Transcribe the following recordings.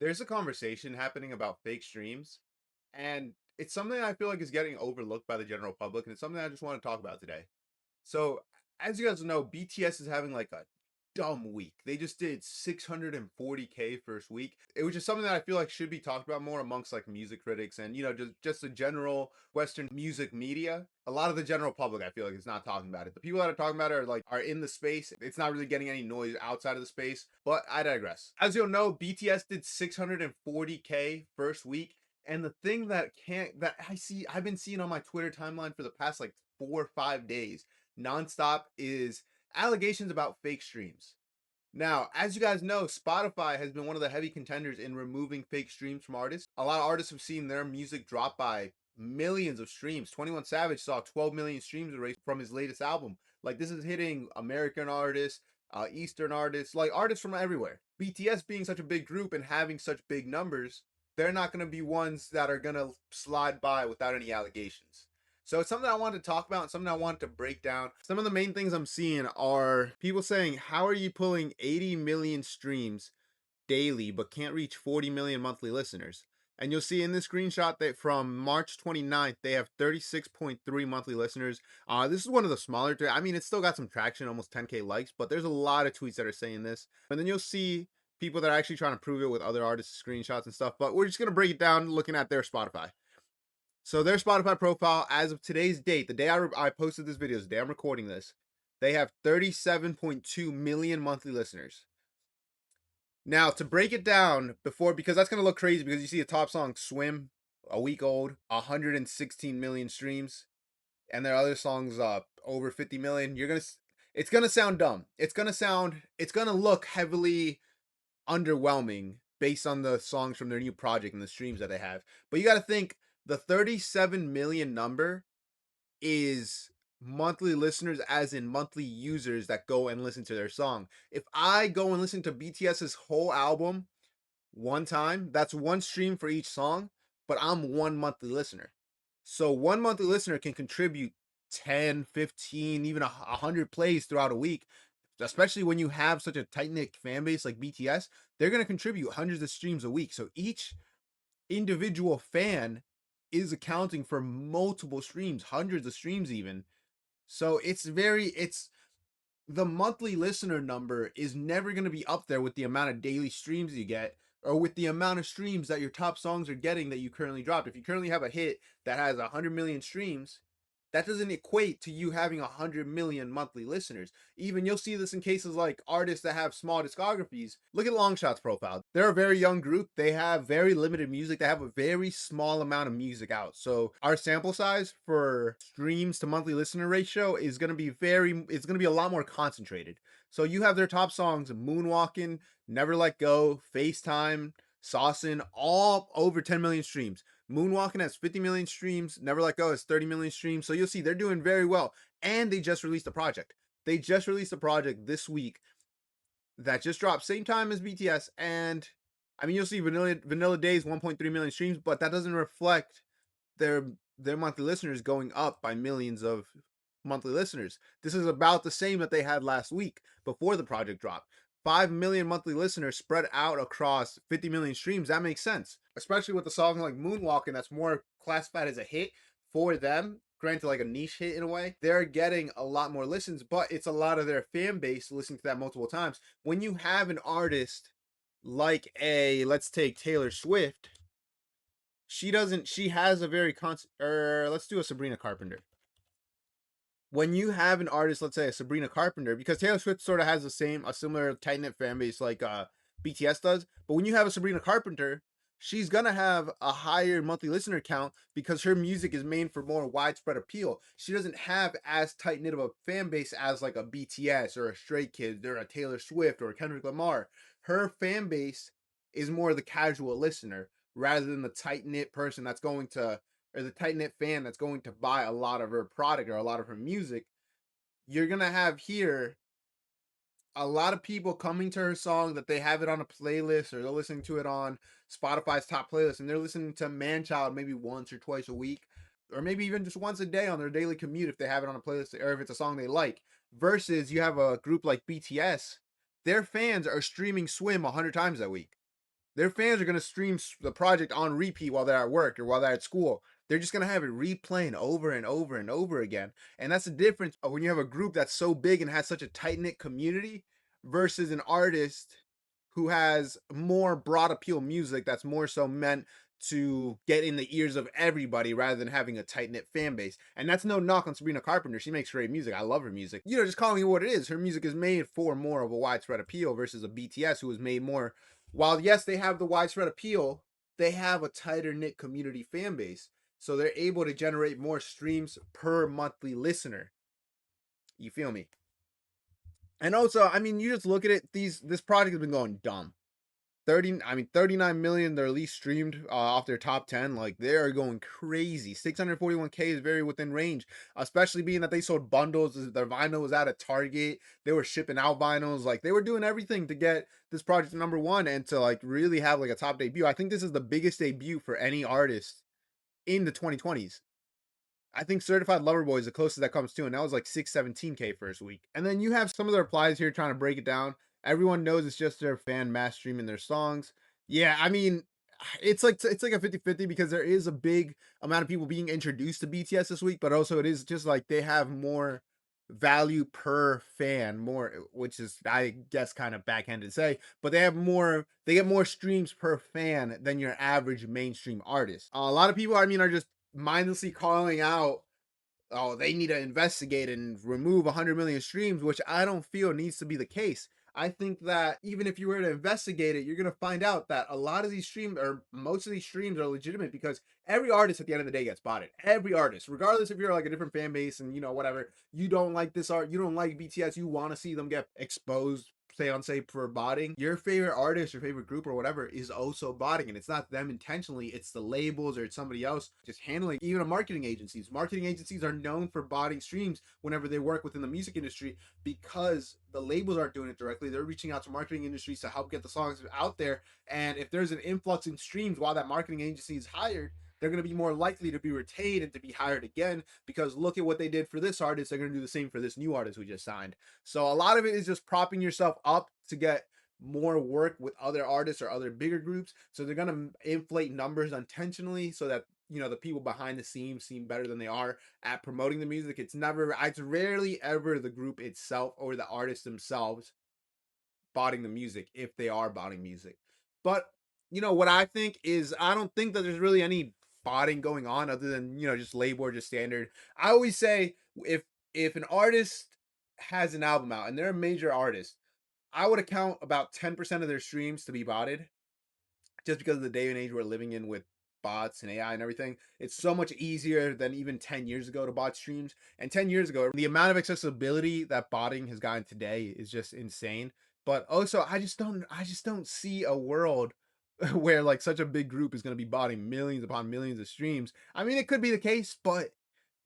There's a conversation happening about fake streams, and it's something I feel like is getting overlooked by the general public, and it's something I just want to talk about today. So, as you guys know, BTS is having like a dumb week. They just did 640K first week. It was just something that I feel like should be talked about more amongst like music critics and just the general Western music media. A lot of the general public I feel like is not talking about it. The people that are talking about it are in the space. It's not really getting any noise outside of the space, but I digress. As you'll know, BTS did 640K first week. And the thing that I've been seeing on my Twitter timeline for the past like 4 or 5 days nonstop is allegations about fake streams. Now, as you guys know, Spotify has been one of the heavy contenders in removing fake streams from artists. A lot of artists have seen their music drop by millions of streams. 21 Savage saw 12 million streams erased from his latest album. Like, this is hitting American artists, Eastern artists, like artists from everywhere. BTS being such a big group and having such big numbers, they're not going to be ones that are going to slide by without any allegations. So it's something I wanted to talk about and something I wanted to break down. Some of the main things I'm seeing are people saying, how are you pulling 80 million streams daily but can't reach 40 million monthly listeners? And you'll see in this screenshot that from March 29th, they have 36.3 monthly listeners. This is one of the smaller, I mean, it's still got some traction, almost 10K likes, but there's a lot of tweets that are saying this. And then you'll see people that are actually trying to prove it with other artists' screenshots and stuff. But we're just going to break it down looking at their Spotify. So their Spotify profile, as of today's date, the day I posted this video, is the day I'm recording this, they have 37.2 million monthly listeners. Now, to break it down because that's going to look crazy because you see the top song, Swim, a week old, 116 million streams, and their other songs over 50 million. It's going to sound dumb. It's going to look heavily underwhelming based on the songs from their new project and the streams that they have. But you got to think the 37 million number is monthly listeners, as in monthly users that go and listen to their song. If I go and listen to BTS's whole album one time, that's one stream for each song, but I'm one monthly listener. So one monthly listener can contribute 10, 15, even 100 plays throughout a week. Especially when you have such a tight knit fan base like BTS, they're going to contribute hundreds of streams a week. So each individual fan is accounting for multiple streams, hundreds of streams even. So it's the monthly listener number is never going to be up there with the amount of daily streams you get or with the amount of streams that your top songs are getting that you currently dropped. If you currently have a hit that has 100 million streams, that doesn't equate to you having 100 million monthly listeners. Even you'll see this in cases like artists that have small discographies. Look at Longshot's profile. They're a very young group. They have very limited music. They have a very small amount of music out. So our sample size for streams to monthly listener ratio is going to be it's going to be a lot more concentrated. So you have their top songs, Moonwalking, Never Let Go, FaceTime, Saucin, all over 10 million streams. Moonwalking has 50 million streams. Never Let Go has 30 million streams. So you'll see they're doing very well. And they just released a project. They just released a project this week that just dropped same time as BTS. And I mean, you'll see Vanilla Days 1.3 million streams, but that doesn't reflect their their monthly listeners going up by millions of monthly listeners. This is about the same that they had last week before the project dropped. 5 million monthly listeners spread out across 50 million streams. That makes sense, especially with a song like Moonwalking that's more classified as a hit for them. Granted, like a niche hit in a way, they're getting a lot more listens, but it's a lot of their fan base listening to that multiple times. When you have an artist like let's take Taylor Swift, she has a very let's do a Sabrina Carpenter. When you have an artist, let's say a Sabrina Carpenter, because Taylor Swift sort of has a similar tight knit fan base like BTS does, but when you have a Sabrina Carpenter, she's gonna have a higher monthly listener count because her music is made for more widespread appeal. She doesn't have as tight knit of a fan base as like a BTS or a Stray Kids or a Taylor Swift or a Kendrick Lamar. Her fan base is more the casual listener rather than the tight knit person that's going to or the tight knit fan that's going to buy a lot of her product or a lot of her music. You're gonna have here a lot of people coming to her song that they have it on a playlist or they're listening to it on Spotify's top playlist and they're listening to Manchild maybe once or twice a week or maybe even just once a day on their daily commute if they have it on a playlist or if it's a song they like. Versus you have a group like BTS, their fans are streaming Swim 100 times that week. Their fans are gonna stream the project on repeat while they're at work or while they're at school. They're just gonna have it replaying over and over and over again. And that's the difference of when you have a group that's so big and has such a tight knit community versus an artist who has more broad appeal music that's more so meant to get in the ears of everybody rather than having a tight knit fan base. And that's no knock on Sabrina Carpenter. She makes great music. I love her music. Just calling it what it is. Her music is made for more of a widespread appeal versus a BTS who is made more. While yes, they have the widespread appeal, they have a tighter knit community fan base. So they're able to generate more streams per monthly listener. You feel me? And also, I mean, you just look at it, this project has been going dumb. 39 million they're at least streamed off their top 10. Like they are going crazy. 641K is very within range, especially being that they sold bundles. Their vinyl was out at Target. They were shipping out vinyls. Like they were doing everything to get this project to number one and to like really have like a top debut. I think this is the biggest debut for any artist in the 2020s. I think Certified Lover Boy is the closest that comes to, and that was like 617K first week. And then you have some of the replies here trying to break it down. Everyone knows it's just their fan mass streaming their songs. Yeah, I mean, it's like a 50-50 because there is a big amount of people being introduced to BTS this week, but also it is just like they have more value per fan, more which is I guess kind of backhanded to say, but they get more streams per fan than your average mainstream artist. A lot of people, I mean, are just mindlessly calling out, oh, they need to investigate and remove 100 million streams, which I don't feel needs to be the case. I think that even if you were to investigate it, you're going to find out that a lot of these streams or most of these streams are legitimate because every artist at the end of the day gets botted. Every artist, regardless if you're like a different fan base and whatever, you don't like this art, you don't like BTS, you want to see them get exposed, say for botting, your favorite artist or favorite group or whatever is also botting, and it's not them intentionally, it's the labels or it's somebody else just handling. Even a marketing agencies are known for botting streams whenever they work within the music industry because the labels aren't doing it directly. They're reaching out to marketing industries to help get the songs out there, and if there's an influx in streams while that marketing agency is hired, they're going to be more likely to be retained and to be hired again because look at what they did for this artist. They're going to do the same for this new artist we just signed. So a lot of it is just propping yourself up to get more work with other artists or other bigger groups. So they're going to inflate numbers intentionally so that the people behind the scenes seem better than they are at promoting the music. It's rarely ever the group itself or the artists themselves botting the music if they are botting music. But what I think is I don't think that there's really any botting going on other than just label or just standard. I always say if an artist has an album out and they're a major artist, I would account about 10% of their streams to be botted just because of the day and age we're living in with bots and AI and everything. It's so much easier than even 10 years ago to bot streams. And 10 years ago, the amount of accessibility that botting has gotten today is just insane. But also, I just don't see a world where like such a big group is going to be botting millions upon millions of streams. I mean, it could be the case, but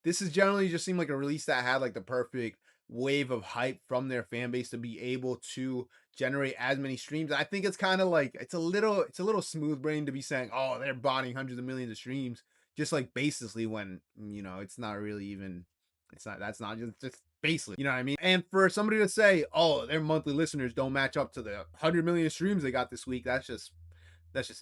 this is generally just seemed like a release that had like the perfect wave of hype from their fan base to be able to generate as many streams. I think it's kind of like it's a little smooth brain to be saying, "Oh, they're botting hundreds of millions of streams," just like baselessly when it's not really even. It's not. That's not just baseless. You know what I mean? And for somebody to say, "Oh, their monthly listeners don't match up to the 100 million streams they got this week," that's just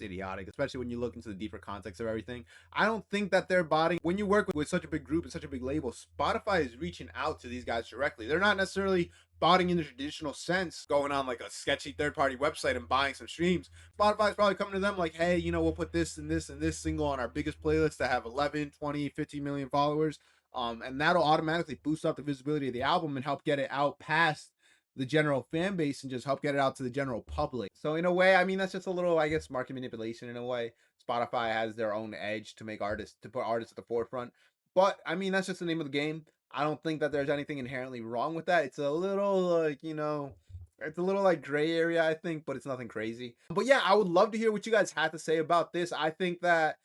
idiotic, especially when you look into the deeper context of everything. I don't think that they're botting. When you work with such a big group and such a big label, Spotify is reaching out to these guys directly. They're not necessarily botting in the traditional sense, going on like a sketchy third party website and buying some streams. Spotify's probably coming to them like, hey, we'll put this and this and this single on our biggest playlist that have 11, 20, 50 million followers. And that'll automatically boost up the visibility of the album and help get it out past the general fan base and just help get it out to the general public. So in a way, I mean that's just a little, I guess, market manipulation in a way. Spotify has their own edge to put artists at the forefront. But I mean that's just the name of the game. I don't think that there's anything inherently wrong with that. It's a little like, it's a little like gray area, I think, but it's nothing crazy. But yeah, I would love to hear what you guys had to say about this. I think that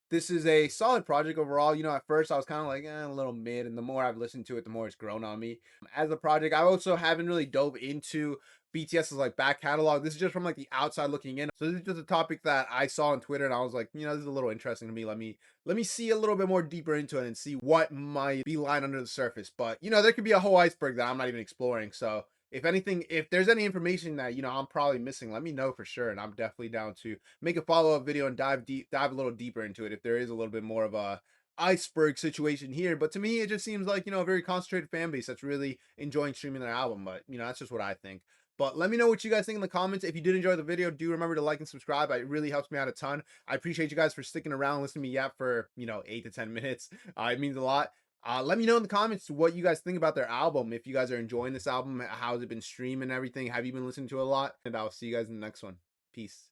this is a solid project overall. At first I was kind of like a little mid, and the more I've listened to it, the more it's grown on me as a project. I also haven't really dove into BTS's like back catalog. This is just from like the outside looking in. So this is just a topic that I saw on Twitter, and I was like, this is a little interesting to me. Let me see a little bit more deeper into it and see what might be lying under the surface. But there could be a whole iceberg that I'm not even exploring. So if anything, if there's any information that I'm probably missing, let me know for sure, and I'm definitely down to make a follow up video and dive a little deeper into it if there is a little bit more of a iceberg situation here. But to me, it just seems like a very concentrated fan base that's really enjoying streaming their album. But that's just what I think. But let me know what you guys think in the comments. If you did enjoy the video, do remember to like and subscribe. It really helps me out a ton. I appreciate you guys for sticking around and listening to me yap for 8 to 10 minutes. It means a lot. Let me know in the comments what you guys think about their album. If you guys are enjoying this album, how's it been streaming and everything? Have you been listening to it a lot? And I'll see you guys in the next one. Peace.